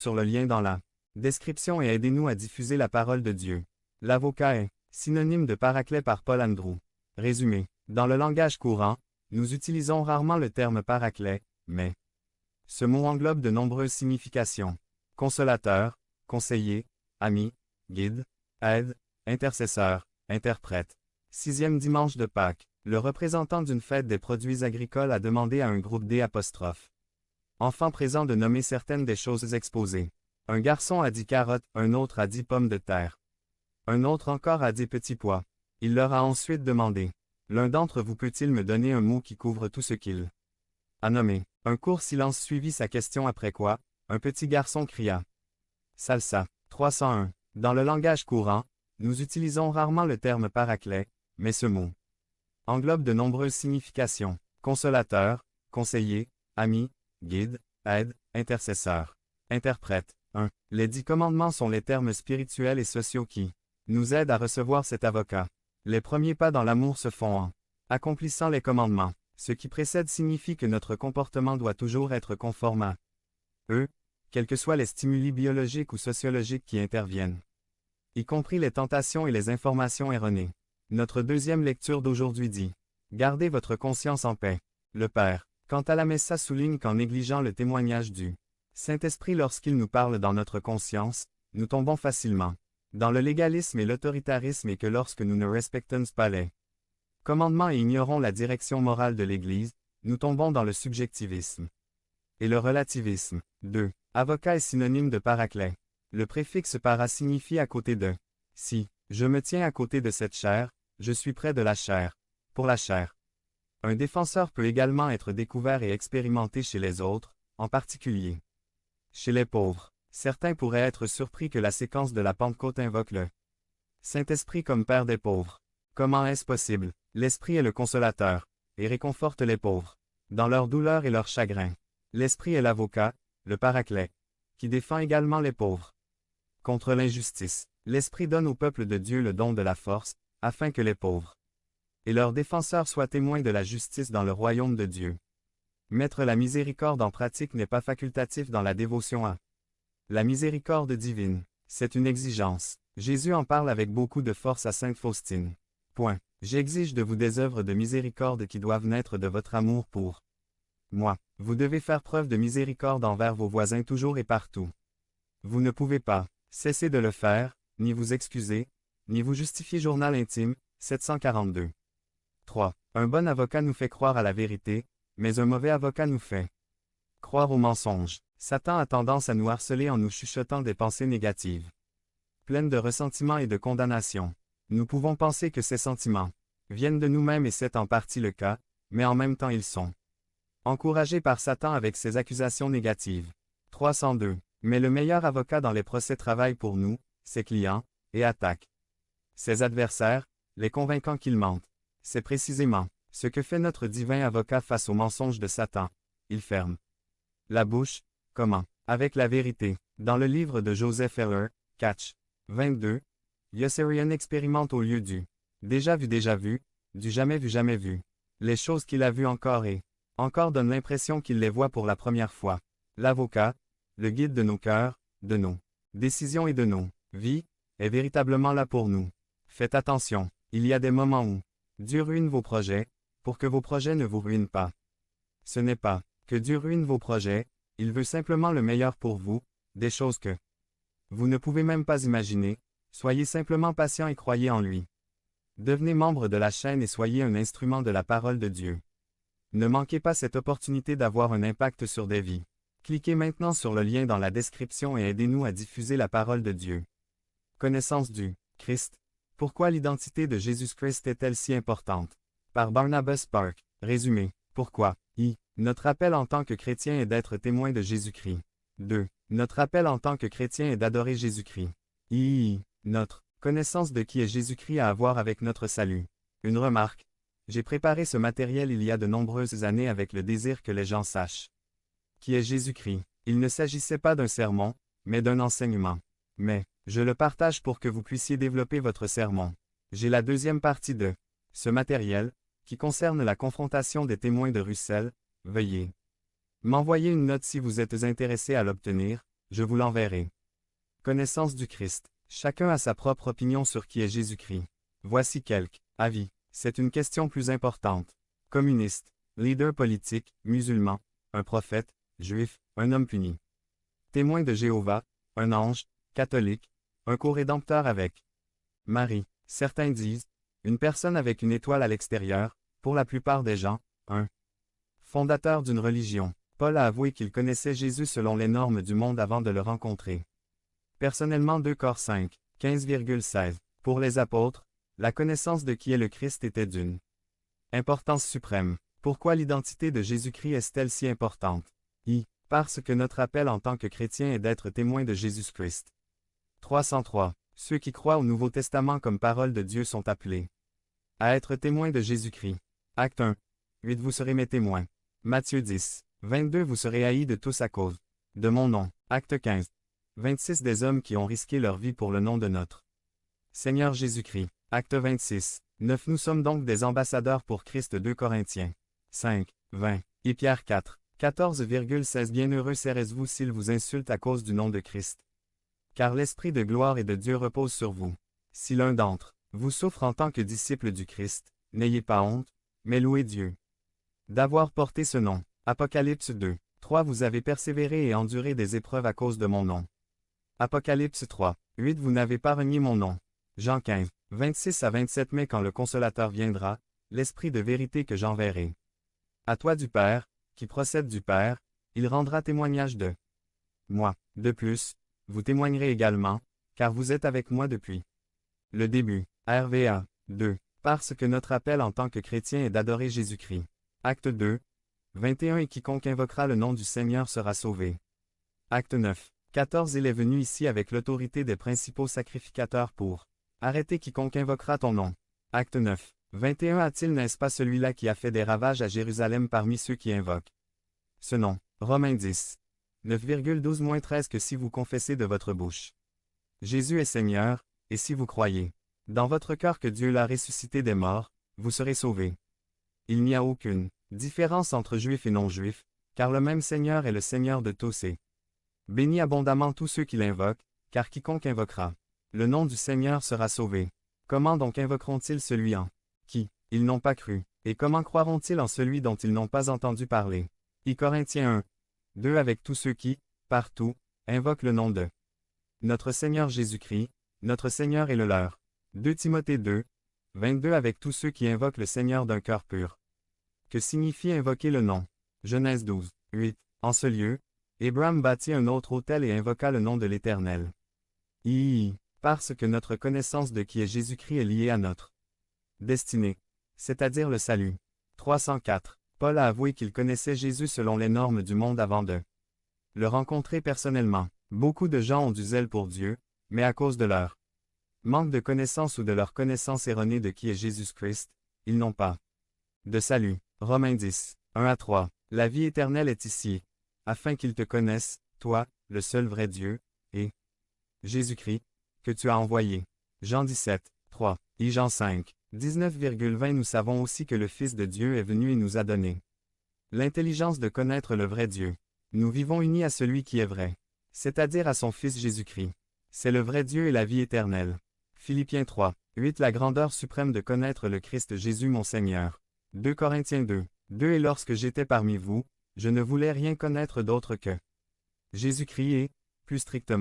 sur le lien dans la description et aidez-nous à diffuser la parole de Dieu. L'avocat est synonyme de paraclet par Paul Andrew. Résumé. Dans le langage courant, nous utilisons rarement le terme paraclet, mais ce mot englobe de nombreuses significations. Consolateur, conseiller, ami, guide, aide, intercesseur, interprète. 6e dimanche de Pâques. Le représentant d'une fête des produits agricoles a demandé à un groupe d', enfants présents de nommer certaines des choses exposées. Un garçon a dit carotte, un autre a dit pomme de terre. Un autre encore a dit petit pois. Il leur a ensuite demandé. L'un d'entre vous peut-il me donner un mot qui couvre tout ce qu'il a nommé? Un court silence suivit sa question après quoi, un petit garçon cria. Salsa. 301. Dans le langage courant, nous utilisons rarement le terme paraclet, mais ce mot englobe de nombreuses significations. Consolateur, conseiller, ami, guide, aide, intercesseur, interprète. 1. Les 10 commandements sont les termes spirituels et sociaux qui nous aident à recevoir cet avocat. Les premiers pas dans l'amour se font en accomplissant les commandements. Ce qui précède signifie que notre comportement doit toujours être conforme à eux, quels que soient les stimuli biologiques ou sociologiques qui interviennent, y compris les tentations et les informations erronées. Notre deuxième lecture d'aujourd'hui dit « Gardez votre conscience en paix ». Le Père, quant à la Messa, souligne qu'en négligeant le témoignage du Saint-Esprit lorsqu'il nous parle dans notre conscience, nous tombons facilement dans le légalisme et l'autoritarisme et que lorsque nous ne respectons pas les commandements et ignorons la direction morale de l'Église, nous tombons dans le subjectivisme et le relativisme. 2. Avocat est synonyme de paraclet. Le préfixe para signifie à côté de. Si je me tiens à côté de cette chair, je suis près de la chair. Pour la chair. Un défenseur peut également être découvert et expérimenté chez les autres, en particulier chez les pauvres. Certains pourraient être surpris que la séquence de la Pentecôte invoque le Saint-Esprit comme Père des pauvres. Comment est-ce possible? L'Esprit est le consolateur, et réconforte les pauvres, dans leur douleur et leur chagrin. L'Esprit est l'avocat, le paraclet, qui défend également les pauvres contre l'injustice. L'Esprit donne au peuple de Dieu le don de la force, afin que les pauvres et leurs défenseurs soient témoins de la justice dans le royaume de Dieu. Mettre la miséricorde en pratique n'est pas facultatif dans la dévotion à la miséricorde divine. C'est une exigence. Jésus en parle avec beaucoup de force à sainte Faustine. Point. J'exige de vous des œuvres de miséricorde qui doivent naître de votre amour pour moi. Vous devez faire preuve de miséricorde envers vos voisins toujours et partout. Vous ne pouvez pas cesser de le faire, ni vous excuser, ni vous justifier. Journal intime, 742. 3. Un bon avocat nous fait croire à la vérité, mais un mauvais avocat nous fait croire au mensonge. Satan a tendance à nous harceler en nous chuchotant des pensées négatives, pleines de ressentiment et de condamnation. Nous pouvons penser que ces sentiments viennent de nous-mêmes et c'est en partie le cas, mais en même temps ils sont encouragés par Satan avec ses accusations négatives. 302. Mais le meilleur avocat dans les procès travaille pour nous, ses clients, et attaque ses adversaires, les convainquant qu'ils mentent. C'est précisément ce que fait notre divin avocat face aux mensonges de Satan. Il ferme la bouche. Comment? Avec la vérité. Dans le livre de Joseph Heller, Catch. 22, Yossarian expérimente au lieu du déjà vu, du jamais vu. Les choses qu'il a vues encore et encore donnent l'impression qu'il les voit pour la première fois. L'avocat, le guide de nos cœurs, de nos décisions et de nos vies, est véritablement là pour nous. Faites attention, il y a des moments où Dieu ruine vos projets, pour que vos projets ne vous ruinent pas. Ce n'est pas que Dieu ruine vos projets, il veut simplement le meilleur pour vous, des choses que vous ne pouvez même pas imaginer. Soyez simplement patient et croyez en lui. Devenez membre de la chaîne et soyez un instrument de la parole de Dieu. Ne manquez pas cette opportunité d'avoir un impact sur des vies. Cliquez maintenant sur le lien dans la description et aidez-nous à diffuser la parole de Dieu. Connaissance du Christ. Pourquoi l'identité de Jésus-Christ est-elle si importante? Par Barnabas Park. Résumé. Pourquoi? Notre appel en tant que chrétien est d'être témoin de Jésus-Christ. 2. Notre appel en tant que chrétien est d'adorer Jésus-Christ. Notre connaissance de qui est Jésus-Christ a à voir avec notre salut. Une remarque. J'ai préparé ce matériel il y a de nombreuses années avec le désir que les gens sachent qui est Jésus-Christ. Il ne s'agissait pas d'un sermon, mais d'un enseignement. Mais, je le partage pour que vous puissiez développer votre sermon. J'ai la deuxième partie de ce matériel, qui concerne la confrontation des témoins de Russell. Veuillez m'envoyer une note si vous êtes intéressé à l'obtenir. je vous l'enverrai. Connaissance du Christ. Chacun a sa propre opinion sur qui est Jésus-Christ. Voici quelques avis. C'est une question plus importante. Communiste, leader politique, musulman, un prophète, juif, un homme puni. Témoin de Jéhovah, un ange, catholique, un co-rédempteur avec Marie. Certains disent, une personne avec une étoile à l'extérieur, pour la plupart des gens, un fondateur d'une religion. Paul a avoué qu'il connaissait Jésus selon les normes du monde avant de le rencontrer. Personnellement 2 Cor 5, 15,16. Pour les apôtres, la connaissance de qui est le Christ était d'une importance suprême. Pourquoi l'identité de Jésus-Christ est-elle si importante? Parce que notre appel en tant que chrétien est d'être témoin de Jésus-Christ. 303. Ceux qui croient au Nouveau Testament comme parole de Dieu sont appelés à être témoins de Jésus-Christ. Acte 1. 8 Vous serez mes témoins. Matthieu 10. 22 Vous serez haïs de tous à cause de mon nom. Acte 15. 26 Des hommes qui ont risqué leur vie pour le nom de notre Seigneur Jésus-Christ. Acte 26. 9 Nous sommes donc des ambassadeurs pour Christ. 2 Corinthiens 5. 20. Et Pierre 4. 14,16 Bienheureux serez-vous s'ils vous insultent à cause du nom de Christ. Car l'Esprit de gloire et de Dieu repose sur vous. Si l'un d'entre vous souffre en tant que disciple du Christ, n'ayez pas honte, mais louez Dieu d'avoir porté ce nom. Apocalypse 2. 3 Vous avez persévéré et enduré des épreuves à cause de mon nom. Apocalypse 3. 8 Vous n'avez pas renié mon nom. Jean 15. 26 à 27 Mais quand le Consolateur viendra, l'Esprit de vérité que j'enverrai à toi du Père, qui procède du Père, il rendra témoignage de moi. De plus, vous témoignerez également, car vous êtes avec moi depuis le début. RVA 2. Parce que notre appel en tant que chrétien est d'adorer Jésus-Christ. Acte 2. 21 Et quiconque invoquera le nom du Seigneur sera sauvé. Acte 9. 14 Il est venu ici avec l'autorité des principaux sacrificateurs pour arrêter quiconque invoquera ton nom. Acte 9. 21 A-t-il n'est-ce pas celui-là qui a fait des ravages à Jérusalem parmi ceux qui invoquent ce nom? Romains 10. 9,12-13 Que si vous confessez de votre bouche Jésus est Seigneur, et si vous croyez dans votre cœur que Dieu l'a ressuscité des morts, vous serez sauvés. Il n'y a aucune différence entre juifs et non-juifs, car le même Seigneur est le Seigneur de tous et bénit abondamment tous ceux qui l'invoquent, car quiconque invoquera le nom du Seigneur sera sauvé. Comment donc invoqueront-ils celui en qui ils n'ont pas cru, et comment croiront-ils en celui dont ils n'ont pas entendu parler? Corinthiens 1. 2 Avec tous ceux qui, partout, invoquent le nom de notre Seigneur Jésus-Christ, notre Seigneur est le leur. 2 Timothée 2. 22 Avec tous ceux qui invoquent le Seigneur d'un cœur pur. Que signifie invoquer le nom? Genèse 12. 8. En ce lieu, Abraham bâtit un autre autel et invoqua le nom de l'Éternel. Parce que notre connaissance de qui est Jésus-Christ est liée à notre destinée, c'est-à-dire le salut. 304. Paul a avoué qu'il connaissait Jésus selon les normes du monde avant de le rencontrer personnellement. Beaucoup de gens ont du zèle pour Dieu, mais à cause de leur manque de connaissance ou de leur connaissance erronée de qui est Jésus-Christ, ils n'ont pas de salut. Romains 10. 1-3. La vie éternelle est ici, afin qu'ils te connaissent, toi, le seul vrai Dieu, et Jésus-Christ, que tu as envoyé. Jean 17. 3. Jean 5. 19,20 Nous savons aussi que le Fils de Dieu est venu et nous a donné l'intelligence de connaître le vrai Dieu. Nous vivons unis à celui qui est vrai, c'est-à-dire à son Fils Jésus-Christ. C'est le vrai Dieu et la vie éternelle. Philippiens 3. 8 La grandeur suprême de connaître le Christ Jésus mon Seigneur. 2 Corinthiens 2. 2 Et lorsque j'étais parmi vous, je ne voulais rien connaître d'autre que Jésus-Christ et, plus strictement,